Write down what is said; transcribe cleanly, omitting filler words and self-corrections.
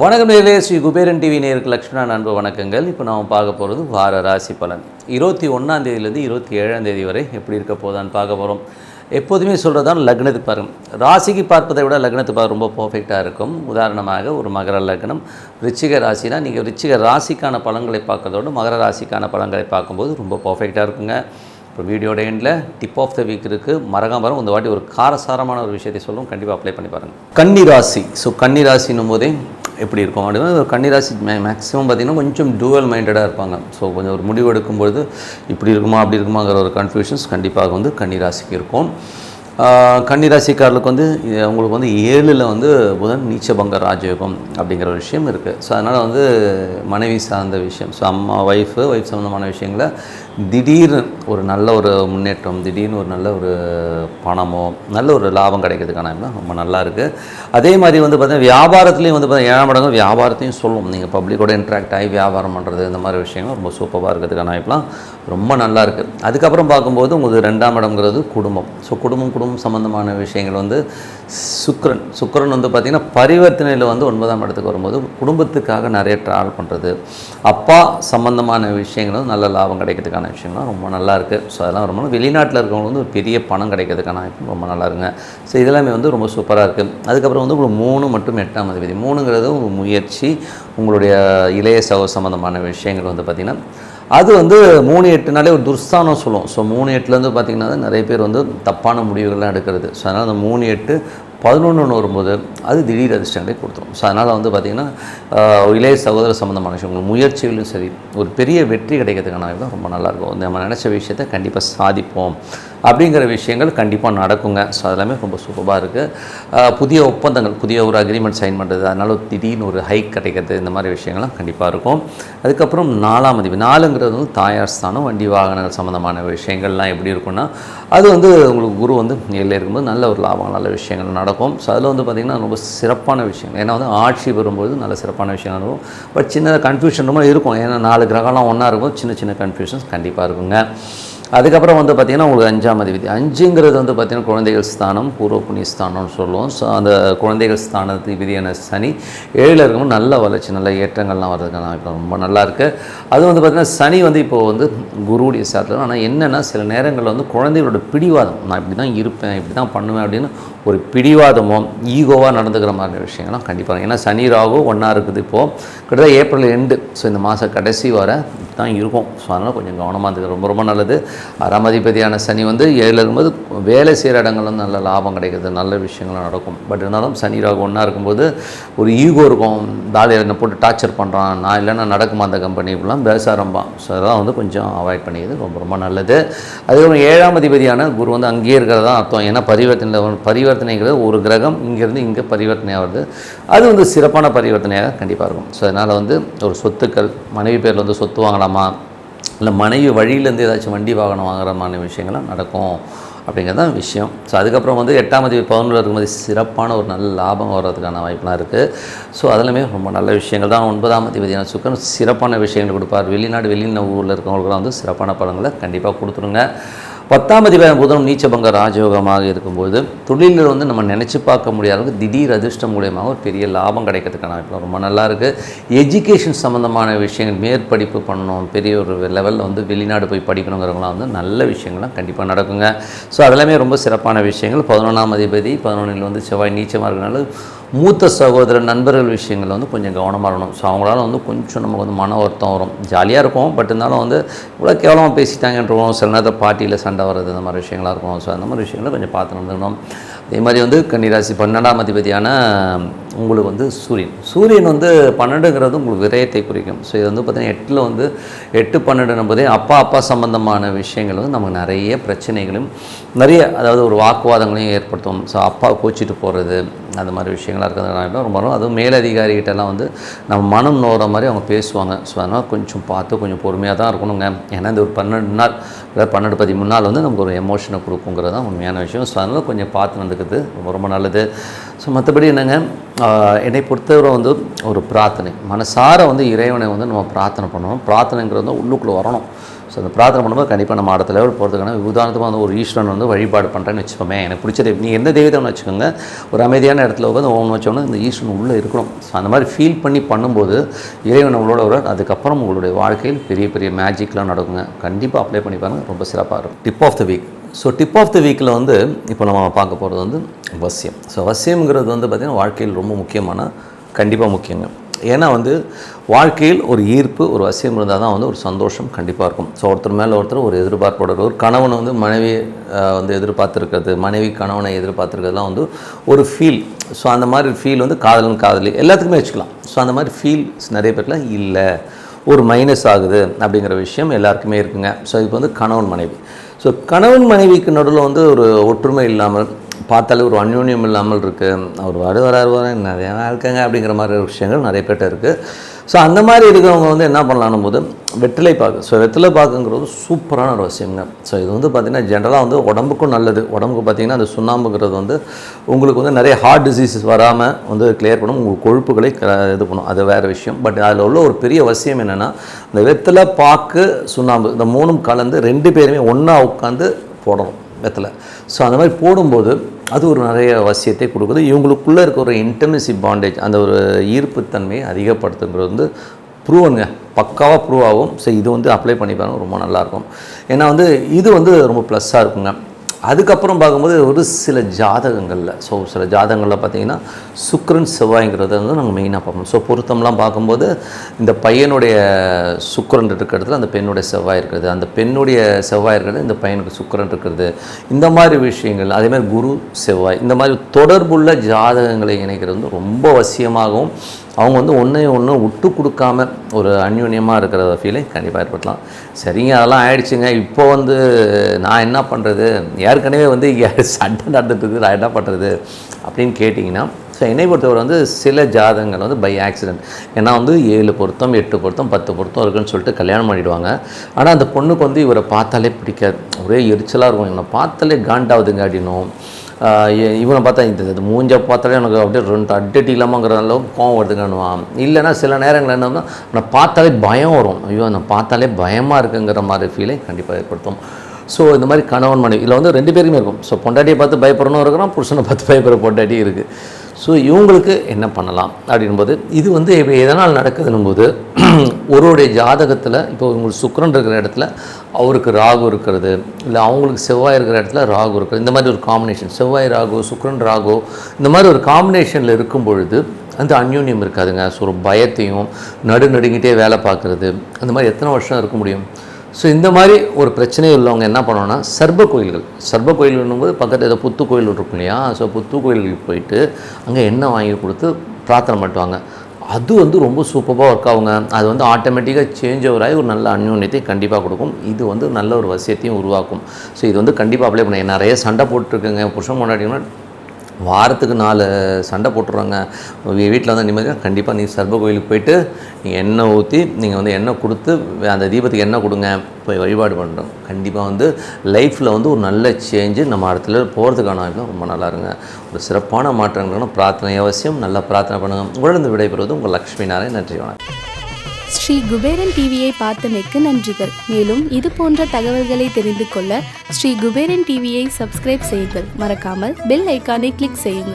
வணக்கம் நேயர்களே, ஸ்ரீ குபேரன் டிவி நேயருக்கு லக்ஷ்மணா அன்பு வணக்கங்கள். இப்போ நாம் பார்க்க போகிறது வார ராசி பலன் 21ஆம் தேதியிலேருந்து 27ஆம் தேதி வரை எப்படி இருக்க போதான்னு பார்க்க போகிறோம். எப்போதுமே சொல்கிறது தான் லக்னத்தை பாருங்கள். ராசிக்கு பார்ப்பதை விட லக்னத்தை பார்க்க ரொம்ப பர்ஃபெக்டாக இருக்கும். உதாரணமாக ஒரு மகர லக்னம், ரிச்சிக ராசினா நீங்கள் ரிச்சிக ராசிக்கான பலன்களை பார்க்கறதோடு மகர ராசிக்கான பலன்களை பார்க்கும்போது ரொம்ப பர்ஃபெக்டாக இருக்குங்க. இப்போ வீடியோட எண்டில் டிப் ஆஃப் த வீக் இருக்குது. மறக்காம இந்த வாட்டி ஒரு காரசாரமான ஒரு விஷயத்தை சொல்லுவோம், கண்டிப்பாக அப்ளை பண்ணி பாருங்கள். கன்னி ராசி. ஸோ கன்னி ராசின்னும் போதே எப்படி இருக்கும் அப்படின்னா, கன்னிராசி மேக்ஸிமம் பார்த்திங்கன்னா கொஞ்சம் டூவல் மைண்டடாக இருப்பாங்க. ஸோ கொஞ்சம் ஒரு முடிவு எடுக்கும்பொழுது இப்படி இருக்குமா அப்படி இருக்குமாங்கிற ஒரு கன்ஃபியூஷன்ஸ் கண்டிப்பாக கன்னிராசிக்கு இருக்கும். கன்னிராசிக்காரர்களுக்கு உங்களுக்கு 7ல் புதன் நீச்சபங்க ராஜயோகம் அப்படிங்கிற ஒரு விஷயம் இருக்குது. ஸோ அதனால் மனைவி சார்ந்த விஷயம், ஸோ அம்மா ஒய்ஃப் சம்மந்தமான விஷயங்களை திடீர்னு ஒரு நல்ல ஒரு முன்னேற்றம், திடீர்னு ஒரு நல்ல ஒரு பணமோ நல்ல ஒரு லாபம் கிடைக்கிறதுக்கான ரொம்ப நல்லா இருக்குது. அதே மாதிரி பார்த்தீங்கன்னா வியாபாரத்துலேயும் பார்த்தீங்கன்னா 7ஆம் மடங்கு வியாபாரத்தையும் சொல்லுவோம். நீங்கள் பப்ளிக்கோட இன்ட்ராக்ட் ஆகி வியாபாரம் பண்ணுறது இந்த மாதிரி விஷயங்கள் ரொம்ப சூப்பராக இருக்கிறதுக்கான வாய்ப்புலாம் ரொம்ப நல்லா இருக்குது. அதுக்கப்புறம் பார்க்கும்போது உங்களுக்கு 2ஆம் இடம்ங்கிறது குடும்பம். ஸோ குடும்பம் சம்மந்தமான விஷயங்கள் சுக்கிரன் பார்த்திங்கன்னா பரிவர்த்தனையில் 9ஆம் இடத்துக்கு வரும்போது குடும்பத்துக்காக நிறைய ட்ராவல் பண்ணுறது, அப்பா சம்மந்தமான விஷயங்களும் நல்ல லாபம் கிடைக்கிறதுக்கான விஷயங்கள்லாம் ரொம்ப நல்லா இருக்குது. ஸோ அதெல்லாம் ரொம்ப வெளிநாட்டில் இருக்கவங்க ஒரு பெரிய பணம் கிடைக்கிறதுக்கான ரொம்ப நல்லா இருக்குங்க. ஸோ இதெல்லாமே ரொம்ப சூப்பராக இருக்குது. அதுக்கப்புறம் உங்களுக்கு 3 மற்றும் 8ஆம் அதிபதி. 3ங்கிறது உங்கள் முயற்சி, உங்களுடைய இளைய சம்மந்தமான விஷயங்கள் பார்த்திங்கன்னா அது 3-8நாலே ஒரு துர்ஸ்தானம் சொல்லுவோம். ஸோ 3-8 பார்த்திங்கன்னா நிறைய பேர் தப்பான முடிவுகள்லாம் எடுக்கிறது. ஸோ அதனால் அந்த 3-8-11 வரும்போது அது திடீர் அதிர்ஷ்டங்களை கொடுத்துரும். ஸோ அதனால் பார்த்திங்கன்னா இளைய சகோதர சம்மந்தமான விஷயம் முயற்சிகளும் சரி ஒரு பெரிய வெற்றி கிடைக்கிறதுக்கான தான் ரொம்ப நல்லாயிருக்கும். நம்ம நினச்ச விஷயத்தை கண்டிப்பாக சாதிப்போம் அப்படிங்கிற விஷயங்கள் கண்டிப்பாக நடக்குங்க. ஸோ அதெல்லாமே ரொம்ப சூப்பராக இருக்குது. புதிய ஒப்பந்தங்கள், புதிய ஒரு அக்ரிமெண்ட் சைன் பண்ணுறது, அதனால் திடீர்னு ஒரு ஹைக் கிடைக்கிறது, இந்த மாதிரி விஷயங்கள்லாம் கண்டிப்பாக இருக்கும். அதுக்கப்புறம் 4ஆம் அதிபதி. 4ங்கிறது தாயார் ஸ்தானம், வண்டி வாகனங்கள் சம்மந்தமான விஷயங்கள்லாம் எப்படி இருக்குன்னா அது உங்களுக்கு குரு 7ல் இருக்கும்போது நல்ல ஒரு லாபம், நல்ல விஷயங்கள் நடக்கும். ஸோ அதில் பார்த்திங்கன்னா ரொம்ப சிறப்பான விஷயங்கள், ஏன்னா ஆட்சி வரும்போது நல்ல சிறப்பான விஷயங்கள் இருக்கும். பட் சின்ன கன்ஃபியூஷன் ரொம்ப இருக்கும், ஏன்னா 4 கிரகம்லாம் ஒன்றா இருக்கும், சின்ன கன்ஃபியூஷன்ஸ் கண்டிப்பாக இருக்குங்க. அதுக்கப்புறம் பார்த்திங்கன்னா உங்களுக்கு 5ஆம் அதிபதி. 5ங்கிறது பார்த்திங்கன்னா குழந்தைகள் ஸ்தானம், பூர்வ புண்ணிய ஸ்தானம்னு சொல்லுவோம். ஸோ அந்த குழந்தைகள் ஸ்தானத்து விதியான சனி 7ல் இருக்கும்போது நல்ல வளர்ச்சி, நல்ல ஏற்றங்கள்லாம் வர்றதுக்கான இப்போ ரொம்ப நல்லாயிருக்கு. அது பார்த்திங்கன்னா சனி இப்போது குருவுடைய சாத்தில். ஆனால் என்னென்னா சில நேரங்களில் குழந்தைகளோட பிடிவாதம், நான் இப்படி தான் இருப்பேன், இப்படி தான் பண்ணுவேன் அப்படின்னு ஒரு பிடிவாதமோ ஈகோவாக நடந்துக்கிற மாதிரி விஷயங்கள்லாம் கண்டிப்பாக. ஏன்னா சனி ராகு ஒன்றா இருக்குது இப்போது கிட்டத்தட்ட ஏப்ரல் எண்டு. ஸோ இந்த மாதம் கடைசி வர தான் இருக்கும். ஸோ அதனால் கொஞ்சம் கவனமாக இருந்துக்க ரொம்ப நல்லது. 6ஆம் அதிபதியான சனி 7ல் இருக்கும்போது வேலை செய்கிற இடங்கள் நல்ல லாபம் கிடைக்கிறது, நல்ல விஷயங்களும் நடக்கும். பட் இருந்தாலும் சனி ராகு ஒன்றா இருக்கும்போது ஒரு ஈகோ இருக்கும், தாலியை என்னை போட்டு டார்ச்சர் பண்ணுறான், நான் இல்லைன்னா நடக்குமா அந்த கம்பெனி இப்படிலாம் பேச ஆரம்பிப்பான். ஸோ அதெல்லாம் கொஞ்சம் அவாய்ட் பண்ணிக்கிறது ரொம்ப நல்லது. அதுக்கப்புறம் 7ஆம் அதிபதியான குரு அங்கேயே இருக்கிறது தான் அர்த்தம். ஏன்னா பரிவர்த்தனைங்கிறது ஒரு கிரகம் இங்கேருந்து இங்கே பரிவர்த்தனையாக வருது, அது சிறப்பான பரிவர்த்தனையாக கண்டிப்பாக இருக்கும். ஸோ அதனால் ஒரு சொத்துக்கள், மனைவி பேரில் சொத்து வாங்கலாமா, இல்லை மனைவி வழியிலேருந்து ஏதாச்சும் வண்டி வாகனம் வாங்குறமான விஷயங்கள்லாம் நடக்கும் அப்படிங்கிறது தான் விஷயம். ஸோ அதுக்கப்புறம் 8ஆம் அதிபதி 11ல் இருக்கும்போது சிறப்பான ஒரு நல்ல லாபம் வர்றதுக்கான வாய்ப்புலாம் இருக்குது. ஸோ அதெல்லாமே ரொம்ப நல்ல விஷயங்கள் தான். 9ஆம் அதிபதியான சுக்கிரன் சிறப்பான விஷயங்கள் கொடுப்பார். வெளிநாடு ஊரில் இருக்கவங்களுக்குலாம் சிறப்பான பலன்களை கண்டிப்பாக கொடுத்துருங்க. 10ஆம் அதிபதியான புதன் நீச்சபங்க ராஜயோகமாக இருக்கும்போது தொழிலில் நம்ம நினச்சி பார்க்க முடியாத திடீர் அதிர்ஷ்டம் மூலியமாக ஒரு பெரிய லாபம் கிடைக்கிறதுக்கான வாய்ப்பு ரொம்ப நல்லா இருக்குது. எஜுகேஷன் சம்மந்தமான விஷயங்கள், மேற்படிப்பு பண்ணணும், பெரிய ஒரு லெவலில் வெளிநாடு போய் படிக்கணுங்கிறவங்களாம் நல்ல விஷயங்கள்லாம் கண்டிப்பாக நடக்குங்க. ஸோ அதெல்லாமே ரொம்ப சிறப்பான விஷயங்கள். 11ஆம் அதிபதி 11ல் செவ்வாய் நீச்சமாக இருக்கிறனால மூத்த சகோதரர் நண்பர்கள் விஷயங்கள் கொஞ்சம் கவனமாக இருக்கணும். ஸோ அவங்களால கொஞ்சம் நமக்கு மன வருத்தம் வரும். ஜாலியாக இருக்கும், பட் இருந்தாலும் இவ்வளோ கேவலமாக பேசிட்டாங்கன்றோம், சில நேரத்தில் பார்ட்டியில் சண்டை வர்றது, இந்த மாதிரி விஷயங்களாக இருக்கும். ஸோ அந்த மாதிரி விஷயங்களை கொஞ்சம் பார்த்து நடந்துக்கணும். அதே மாதிரி கன்னிராசி 12ஆம் அதிபதியான உங்களுக்கு சூரியன் 12ங்கிறது உங்களுக்கு விரயத்தை குறிக்கும். ஸோ இது பார்த்திங்கன்னா 8ல் 8-12 என்பதே அப்பா சம்பந்தமான விஷயங்கள் நமக்கு நிறைய பிரச்சனைகளும் நிறைய, அதாவது ஒரு வாக்குவாதங்களையும் ஏற்படுத்தும். ஸோ அப்பா கோச்சிட்டு போகிறது, அந்த மாதிரி விஷயங்களாக இருக்கிறதுனால ரொம்ப அதுவும் மேலதிகாரிகிட்டலாம் நம்ம மனம் நோகிற மாதிரி அவங்க பேசுவாங்க. ஸோ அதனால் கொஞ்சம் பார்த்து கொஞ்சம் பொறுமையாக தான் இருக்கணுங்க. ஏன்னா இந்த ஒரு 12 நாள், அதாவது 12-13 நாள் நமக்கு ஒரு எமோஷனை கொடுக்குங்கிறது தான் உண்மையான விஷயம். ஸோ அதனால் கொஞ்சம் பார்த்து நடந்துக்கிறது ரொம்ப நல்லது. ஸோ மற்றபடி என்னங்க, என்னை பொறுத்தவரை ஒரு பிரார்த்தனை, மனசார இறைவனை நம்ம பிரார்த்தனை பண்ணணும். பிரார்த்தனைங்கிறது உள்ளுக்குள்ளே வரணும். ஸோ ஸோ அந்த பிரார்த்தனை பண்ணும்போது கண்டிப்பாக நம்ம அடுத்த லெவல் போகிறதுக்கான உதாரணமாக வந்து ஒரு ஈஸ்வரன் வந்து வழிபாடு பண்ணுறேன்னு வச்சுக்கோமே, எனக்கு பிடிச்சது நீ எந்த தெய்வத்தைன்னு வச்சுக்கோங்க, ஒரு அமைதியான இடத்துல உட்காந்து ஓம் வச்சோன்னா இந்த ஈஸ்வரன் உள்ளே இருக்கணும். ஸோ அந்த மாதிரி ஃபீல் பண்ணி பண்ணும்போது இறைவன் நம்மளோட ஒரு அதுக்கப்புறம் உங்களுடைய வாழ்க்கையில் பெரிய பெரிய மேஜிக்லாம் நடக்குங்க. கண்டிப்பாக அப்ளை பண்ணி பாருங்கள், ரொம்ப சிறப்பாக இருக்கும். Tip of the week. So tip of the வீக்கில் வந்து இப்போ நம்ம பார்க்க போகிறது வந்து வசியம். ஸோ வசியம்ங்கிறது வந்து பார்த்திங்கன்னா வாழ்க்கையில் ரொம்ப கண்டிப்பாக முக்கியங்க. ஏன்னா வந்து வாழ்க்கையில் ஒரு ஈர்ப்பு, ஒரு வசியம் இருந்தால் தான் வந்து ஒரு சந்தோஷம் கண்டிப்பாக இருக்கும். ஸோ ஒருத்தர் மேலே ஒருத்தர் ஒரு எதிர்பார்ப்போட, ஒரு கணவனை வந்து மனைவியை வந்து எதிர்பார்த்துருக்கிறது, மனைவி கணவனை எதிர்பார்த்துருக்கிறதுலாம் வந்து ஒரு ஃபீல். ஸோ அந்த மாதிரி ஃபீல் வந்து காதலி எல்லாத்துக்குமே வச்சுக்கலாம். ஸோ அந்த மாதிரி ஃபீல்ஸ் நிறைய பேர்லாம் இல்லை, ஒரு மைனஸ் ஆகுது அப்படிங்கிற விஷயம் எல்லாருக்குமே இருக்குங்க. ஸோ இப்போ வந்து கணவன் மனைவி. ஸோ கணவன் மனைவிக்கு நடுவில் வந்து ஒரு ஒற்றுமை இல்லாமல், பார்த்தாலே ஒரு அந்யோன்யம் இல்லாமல் இருக்குது. அவர் வராரு நிறையா இருக்காங்க அப்படிங்கிற மாதிரி விஷயங்கள் நிறைய பேர்ட்ட இருக்குது. ஸோ அந்த மாதிரி இருக்கிறவங்க வந்து என்ன பண்ணலான்னும் போது வெற்றிலை பாக்கு. ஸோ வெற்றிலை பாக்குங்கிறது சூப்பரான ஒரு விஷயங்க. ஸோ இது வந்து பார்த்திங்கன்னா ஜென்ரலாக வந்து உடம்புக்கும் நல்லது. உடம்புக்கு பார்த்திங்கன்னா அந்த சுண்ணாம்புங்கிறது வந்து உங்களுக்கு வந்து நிறைய ஹார்ட் டிசீஸஸ் வராமல் வந்து கிளியர் பண்ணும், உங்களுக்கு கொழுப்புகளை இது பண்ணும், அது வேறு விஷயம். பட் அதில் உள்ள ஒரு பெரிய விஷயம் என்னென்னா, இந்த வெற்றிலை பாக்கு சுண்ணாம்பு இந்த மூணும் கலந்து 2 பேருமே ஒன்றா உட்காந்து போடணும் வெற்றிலை. ஸோ அந்த மாதிரி போடும்போது அது ஒரு நிறைய வசியத்தை கொடுக்குது. இவங்களுக்குள்ளே இருக்க ஒரு இன்டிமசி பாண்டேஜ், அந்த ஒரு ஈர்ப்புத்தன்மையை அதிகப்படுத்துங்கிறது வந்து ப்ரூவனுங்க, பக்காவாக ப்ரூவ் ஆகும். ஸோ இது வந்து அப்ளை பண்ணி பாருங்கள், ரொம்ப நல்லாயிருக்கும். ஏன்னா வந்து இது வந்து ரொம்ப ப்ளஸ்ஸாக இருக்குங்க. அதுக்கப்புறம் பார்க்கும்போது ஒரு சில ஜாதகங்களில், ஸோ சில ஜாதகங்களில் பார்த்திங்கன்னா சுக்கிரன் செவ்வாய்ங்கிறத வந்து நாங்கள் மெயினாக பார்ப்போம். ஸோ பொருத்தம்லாம் பார்க்கும்போது இந்த பையனுடைய சுக்கிரன் இருக்கிற இடத்துல அந்த பெண்ணுடைய செவ்வாய் இருக்கிறது, அந்த பெண்ணுடைய செவ்வாய் இருக்கிறது இந்த பையனுக்கு சுக்கிரன் இருக்கிறது, இந்த மாதிரி விஷயங்கள். அதேமாதிரி குரு செவ்வாய், இந்த மாதிரி தொடர்புள்ள ஜாதகங்களை இணைக்கிறது வந்து ரொம்ப அவசியமாகவும், அவங்க வந்து ஒன்று விட்டு கொடுக்காம ஒரு அந்யோன்யமாக இருக்கிற ஃபீலை கண்டிப்பாக ஏற்படுத்தலாம். சரிங்க, அதெல்லாம் ஆயிடுச்சுங்க, இப்போ வந்து நான் என்ன பண்ணுறது, ஏற்கனவே வந்து சண்டை நடந்துட்டுருக்கு, நான் என்ன பண்ணுறது அப்படின்னு கேட்டிங்கன்னா, ஸோ என்னை பொறுத்தவரை வந்து சில ஜாதகங்கள் வந்து பை ஆக்சிடென்ட், ஏன்னா வந்து 7 பொருத்தம் 8 பொருத்தம் 10 பொருத்தம் இருக்குன்னு சொல்லிட்டு கல்யாணம் பண்ணிவிடுவாங்க. ஆனால் அந்த பொண்ணுக்கு வந்து இவரை பார்த்தாலே பிடிக்காது, ஒரே எரிச்சலாக இருக்கும், இவனை பார்த்தாலே காண்டாவதுங்க அப்படின்னும், இவனை பார்த்தா இந்த மூஞ்ச பார்த்தாலே எனக்கு அப்படியே 2 அட்டடி இல்லாமங்கிற அளவுக்கு கோவம் வருதுங்கன்னுவான். இல்லைன்னா சில நேரங்கள் என்னன்னா நான் பார்த்தாலே பயம் வரும், ஐயோ நான் பார்த்தாலே பயமாக இருக்குங்கிற மாதிரி ஃபீலை கண்டிப்பாக ஏற்படுத்தும். ஸோ இந்த மாதிரி கணவன் மனைவி இதில் வந்து 2 பேருமே இருக்கும். ஸோ பொண்டாட்டியை பார்த்து பயப்படணும் இருக்கிறோம், புருஷனை பார்த்து பயப்படுற பொண்டாட்டி இருக்குது. ஸோ இவங்களுக்கு என்ன பண்ணலாம் அப்படின்போது, இது வந்து இப்போ எதனால் நடக்குதுன்னும் போது ஒருவருடைய ஜாதகத்தில் இப்போ உங்களுக்கு சுக்கிரன் இருக்கிற இடத்துல அவருக்கு ராகு இருக்கிறது, இல்லை அவங்களுக்கு செவ்வாய் இருக்கிற இடத்துல ராகு இருக்கிறது, இந்த மாதிரி ஒரு காம்பினேஷன், செவ்வாய் ராகு சுக்கிரன் ராகு இந்த மாதிரி ஒரு காம்பினேஷனில் இருக்கும் பொழுது அந்த அந்யோன்யம் இருக்காதுங்க. ஸோ ஒரு பயத்தையும் நடுநடுங்கிட்டே வேலை பார்க்குறது, அந்த மாதிரி எத்தனை வருஷம் இருக்க முடியும்? ஸோ இந்த மாதிரி ஒரு பிரச்சனை உள்ளவங்க என்ன பண்ணோன்னா, சர்ப கோயில்களும்போது பக்கத்தில் ஏதோ புத்து கோயில் இருக்கும் இல்லையா, ஸோ புத்து கோயில்களுக்கு போயிட்டு அங்கே எண்ணெய் வாங்கி கொடுத்து பிரார்த்தனை பண்ணுவாங்க. அது வந்து ரொம்ப சூப்பராக ஒர்க் ஆகுங்க. அது வந்து ஆட்டோமேட்டிக்காக சேஞ்ச் ஓவராகி ஒரு நல்ல அந்யோன்யத்தை கண்டிப்பாக கொடுக்கும். இது வந்து நல்ல ஒரு வசியத்தையும் உருவாக்கும். ஸோ இது வந்து கண்டிப்பாக அப்ளை பண்ண. நிறைய சண்டை போட்டுருக்குங்க புருஷன் முன்னாடினா, வாரத்துக்கு 4 சண்டை போட்டுருவாங்க. வீட்டில் வந்து நிம்மதியாக கண்டிப்பாக நீ சர்ப கோயிலுக்கு போயிட்டு நீங்கள் எண்ணெய் ஊற்றி நீங்கள் வந்து எண்ணெய் கொடுத்து அந்த தீபத்துக்கு எண்ணெய் கொடுங்க, போய் வழிபாடு பண்ணுறோம். கண்டிப்பாக வந்து லைஃப்பில் வந்து ஒரு நல்ல சேஞ்சு நம்ம இடத்துல போகிறதுக்கான வாய்ப்பு ரொம்ப நல்லா இருங்க. ஒரு சிறப்பான மாற்றங்கள்னா பிரார்த்தனை அவசியம். நல்லா பிரார்த்தனை பண்ணுங்கள். உங்களிடம் விடைபெறுவது உங்கள் லக்ஷ்மி நாராயணன். நன்றி, வணக்கம். ஸ்ரீ குபேரன் டிவியை பார்த்தமைக்கு நன்றிகள். மேலும் இது போன்ற தகவல்களை தெரிந்து கொள்ள ஸ்ரீ குபேரன் டிவியை சப்ஸ்கிரைப் செய்யுங்கள். மறக்காமல் பெல் ஐக்கானை கிளிக் செய்யுங்கள்.